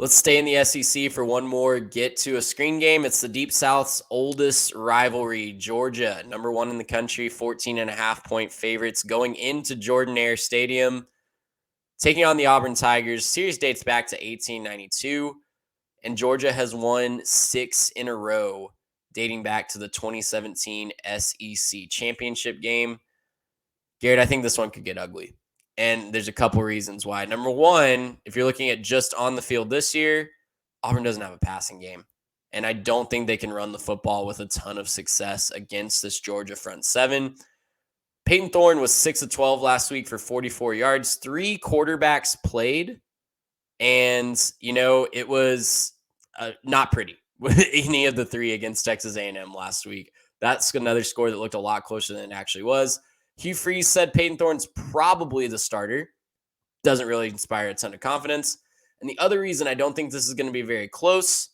Let's stay in the SEC for one more get to a screen game. It's the Deep South's oldest rivalry. Georgia, number one in the country, 14.5-point favorites going into Jordan-Hare Stadium, taking on the Auburn Tigers. Series dates back to 1892, and Georgia has won 6 in a row, dating back to the 2017 SEC championship game. Garrett, I think this one could get ugly. And there's a couple reasons why. Number one, if you're looking at just on the field this year, Auburn doesn't have a passing game. And I don't think they can run the football with a ton of success against this Georgia front seven. Peyton Thorne was 6 of 12 last week for 44 yards. 3 quarterbacks played. And, it was not pretty with any of the 3 against Texas A&M last week. That's another score that looked a lot closer than it actually was. Hugh Freeze said Peyton Thorne's probably the starter. Doesn't really inspire a ton of confidence. And the other reason I don't think this is going to be very close,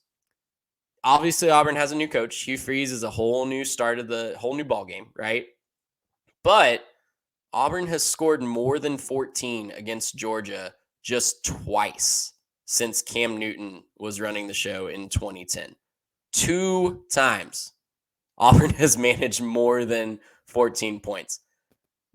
obviously Auburn has a new coach. Hugh Freeze is a whole new start of the whole new ball game, right? But Auburn has scored more than 14 against Georgia just twice since Cam Newton was running the show in 2010. 2 times Auburn has managed more than 14 points.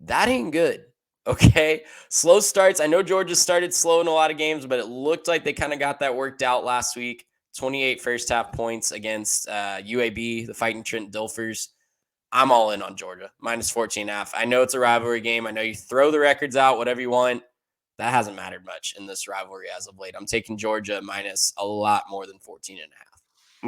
That ain't good, okay? Slow starts. I know Georgia started slow in a lot of games, but it looked like they kind of got that worked out last week. 28 first half points against UAB, the Fighting Trent Dilfers. I'm all in on Georgia, minus 14.5. I know it's a rivalry game. I know you throw the records out, whatever you want. That hasn't mattered much in this rivalry as of late. I'm taking Georgia minus a lot more than 14.5.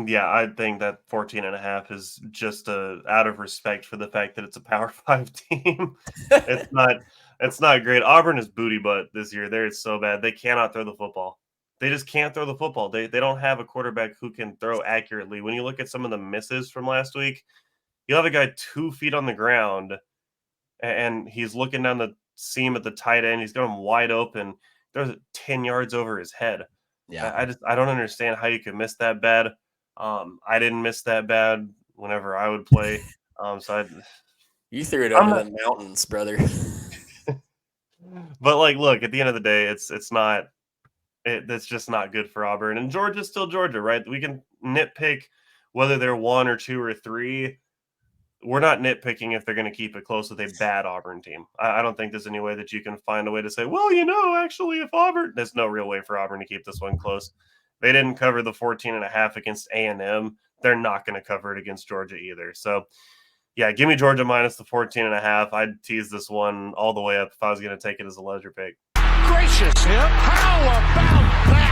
Yeah, I think that 14.5 is just out of respect for the fact that it's a Power 5 team. It's not great. Auburn is booty butt this year. They're so bad. They cannot throw the football. They just can't throw the football. They don't have a quarterback who can throw accurately. When you look at some of the misses from last week, you have a guy 2 feet on the ground, and he's looking down the seam at the tight end. He's going wide open. There's 10 yards over his head. Yeah, I don't understand how you could miss that bad. I didn't miss that bad whenever I would play. You threw it over the mountains, brother. But look, at the end of the day, it's just not good for Auburn. And Georgia's still Georgia, right? We can nitpick whether they're 1 or 2 or 3. We're not nitpicking if they're going to keep it close with a bad Auburn team. I don't think there's any way that you can find a way to say, well, actually, if Auburn, there's no real way for Auburn to keep this one close. They didn't cover the 14.5 against A&M. They're not going to cover it against Georgia either. So, yeah, give me Georgia minus the 14.5. I'd tease this one all the way up if I was going to take it as a leisure pick. Gracious, how about that?